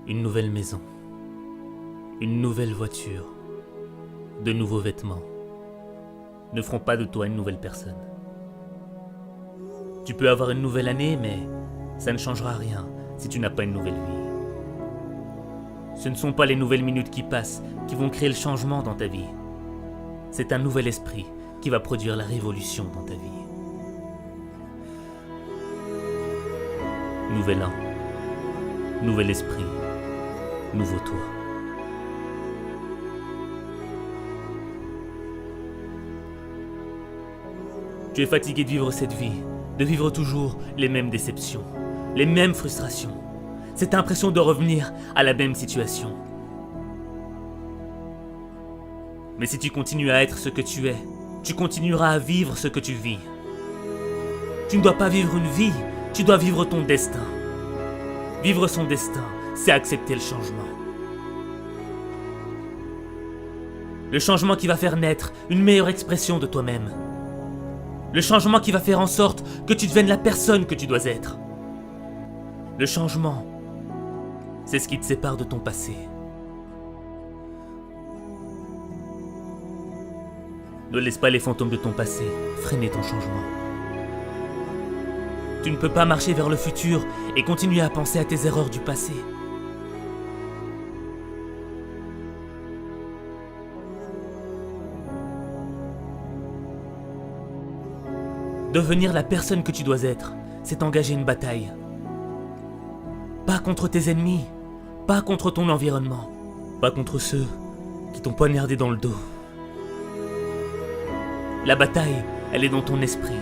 Une nouvelle maison, une nouvelle voiture, de nouveaux vêtements ne feront pas de toi une nouvelle personne. Tu peux avoir une nouvelle année, mais ça ne changera rien si tu n'as pas une nouvelle vie. Ce ne sont pas les nouvelles minutes qui passent qui vont créer le changement dans ta vie. C'est un nouvel esprit qui va produire la révolution dans ta vie. Nouvel an, nouvel esprit, nouveau toi. Tu es fatigué de vivre cette vie, de vivre toujours les mêmes déceptions, les mêmes frustrations, cette impression de revenir à la même situation. Mais si tu continues à être ce que tu es, tu continueras à vivre ce que tu vis. Tu ne dois pas vivre une vie, tu dois vivre ton destin. Vivre son destin, c'est accepter le changement. Le changement qui va faire naître une meilleure expression de toi-même. Le changement qui va faire en sorte que tu deviennes la personne que tu dois être. Le changement, c'est ce qui te sépare de ton passé. Ne laisse pas les fantômes de ton passé freiner ton changement. Tu ne peux pas marcher vers le futur et continuer à penser à tes erreurs du passé. Devenir la personne que tu dois être, c'est engager une bataille. Pas contre tes ennemis, pas contre ton environnement, pas contre ceux qui t'ont poignardé dans le dos. La bataille, elle est dans ton esprit.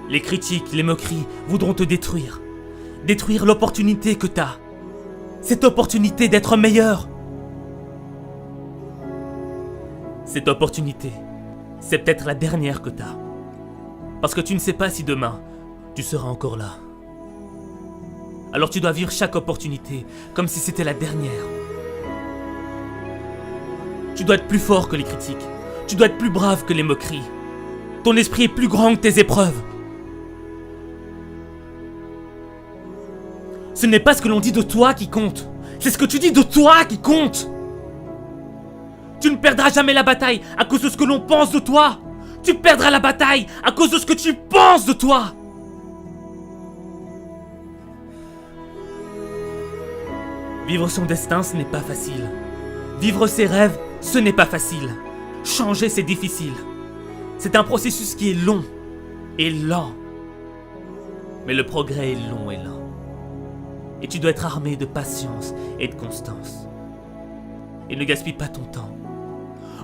Les critiques, les moqueries voudront te détruire. Détruire l'opportunité que t'as. Cette opportunité d'être meilleur. Cette opportunité, c'est peut-être la dernière que t'as. Parce que tu ne sais pas si demain, tu seras encore là. Alors tu dois vivre chaque opportunité comme si c'était la dernière. Tu dois être plus fort que les critiques. Tu dois être plus brave que les moqueries. Ton esprit est plus grand que tes épreuves. Ce n'est pas ce que l'on dit de toi qui compte. C'est ce que tu dis de toi qui compte. Tu ne perdras jamais la bataille à cause de ce que l'on pense de toi. Tu perdras la bataille à cause de ce que tu penses de toi. Vivre son destin, ce n'est pas facile. Vivre ses rêves, ce n'est pas facile. Changer, c'est difficile. C'est un processus qui est long et lent. Mais le progrès est long et lent. Et tu dois être armé de patience et de constance. Et ne gaspille pas ton temps.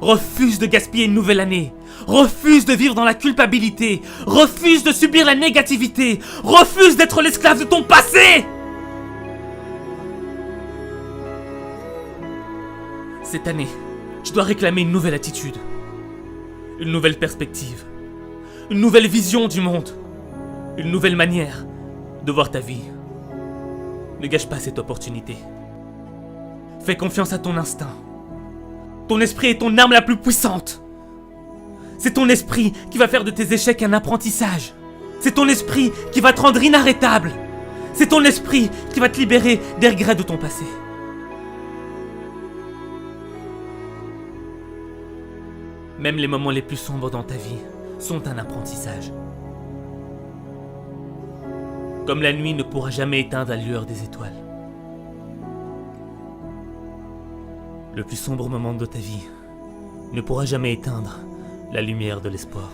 Refuse de gaspiller une nouvelle année. Refuse de vivre dans la culpabilité. Refuse de subir la négativité. Refuse d'être l'esclave de ton passé. Cette année, tu dois réclamer une nouvelle attitude. Une nouvelle perspective. Une nouvelle vision du monde. Une nouvelle manière de voir ta vie. Ne gâche pas cette opportunité. Fais confiance à ton instinct. Ton esprit est ton arme la plus puissante. C'est ton esprit qui va faire de tes échecs un apprentissage. C'est ton esprit qui va te rendre inarrêtable. C'est ton esprit qui va te libérer des regrets de ton passé. Même les moments les plus sombres dans ta vie sont un apprentissage. Comme la nuit ne pourra jamais éteindre la lueur des étoiles. Le plus sombre moment de ta vie ne pourra jamais éteindre la lumière de l'espoir.